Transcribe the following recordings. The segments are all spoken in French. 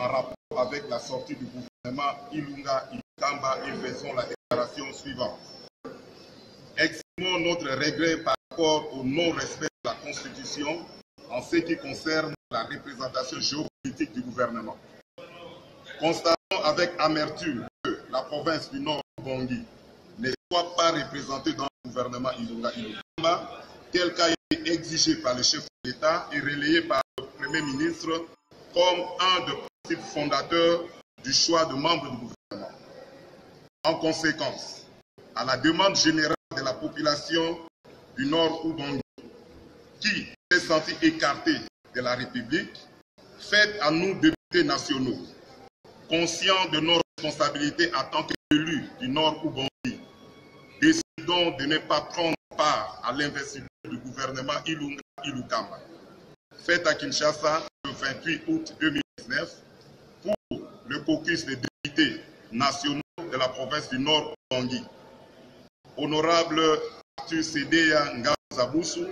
en rapport avec la sortie du gouvernement Ilunga Ilukamba et faisons la déclaration suivante. Exprimons notre regret par rapport au non-respect de la Constitution en ce qui concerne la représentation géopolitique du gouvernement. Constatons avec amertume que la province du Nord Bangui ne soit pas représentée dans le gouvernement Ilunga Ilukamba, tel qu'a été exigé par le chef de l'État et relayé par le Premier ministre comme un des principes fondateurs du choix de membres du gouvernement. En conséquence, à la demande générale de la population du Nord Ubangi, qui s'est sentie écartée de la République, faites à nous députés nationaux, conscients de nos responsabilités en tant qu'élus du Nord Ubangi, décidons de ne pas prendre part à l'investiture du gouvernement Ilunga Ilukamba, faite à Kinshasa le 28 août 2019 pour le caucus des députés nationaux de la province du Nord Ubangi. Honorable Arthur Sédéa Ngazabusu,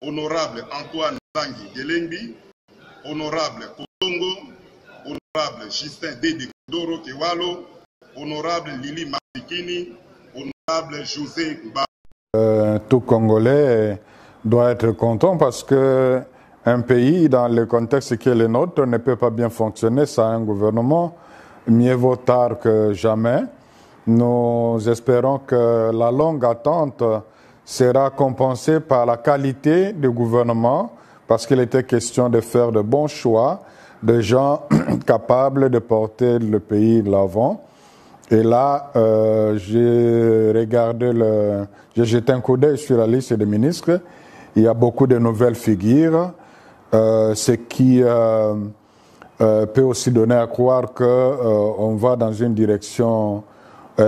honorable Antoine Zangi Gelengbi, honorable Kotongo, honorable Justin Dede Doro Kewalo, honorable Lili Matikini, honorable José Ba. Tout Congolais doit être content parce que un pays, dans le contexte qui est le nôtre, ne peut pas bien fonctionner sans un gouvernement. Mieux vaut tard que jamais. Nous espérons que la longue attente sera compensée par la qualité du gouvernement, parce qu'il était question de faire de bons choix, de gens capables de porter le pays de l'avant. Et là, j'ai jeté un coup d'œil sur la liste des ministres. Il y a beaucoup de nouvelles figures, ce qui peut aussi donner à croire qu'on va dans une direction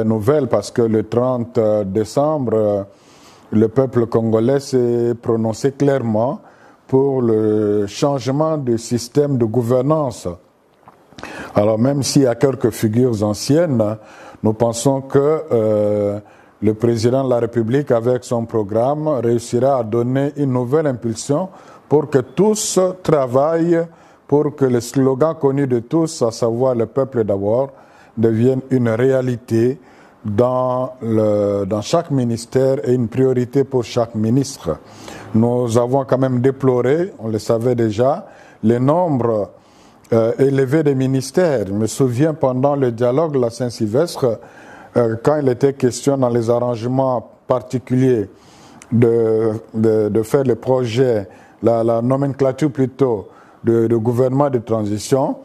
nouvelle, parce que le 30 décembre, le peuple congolais s'est prononcé clairement pour le changement du système de gouvernance. Alors même s'il y a quelques figures anciennes, nous pensons que le président de la République, avec son programme, réussira à donner une nouvelle impulsion pour que tous travaillent, pour que le slogan connu de tous, à savoir le peuple d'abord, devienne une réalité dans chaque ministère et une priorité pour chaque ministre. Nous avons quand même déploré, on le savait déjà, le nombre élevé des ministères. Je me souviens pendant le dialogue de la Saint-Sylvestre, quand il était question dans les arrangements particuliers de faire le projet, la nomenclature plutôt, de gouvernement de transition.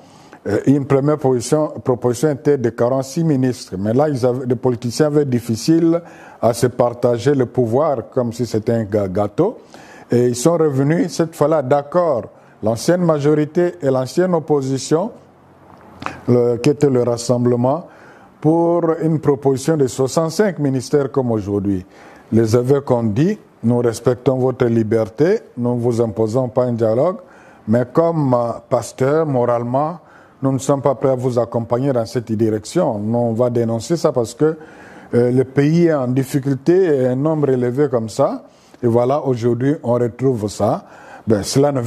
Une première proposition était de 46 ministres. Mais là, les politiciens avaient difficile à se partager le pouvoir comme si c'était un gâteau. Et ils sont revenus cette fois-là d'accord. L'ancienne majorité et l'ancienne opposition, qui était le rassemblement, pour une proposition de 65 ministères comme aujourd'hui. Les évêques ont dit, nous respectons votre liberté, nous ne vous imposons pas un dialogue, mais comme pasteur, moralement, nous ne sommes pas prêts à vous accompagner dans cette direction. Nous, on va dénoncer ça parce que le pays est en difficulté et un nombre élevé comme ça. Et voilà, aujourd'hui, on retrouve ça. Cela ne veut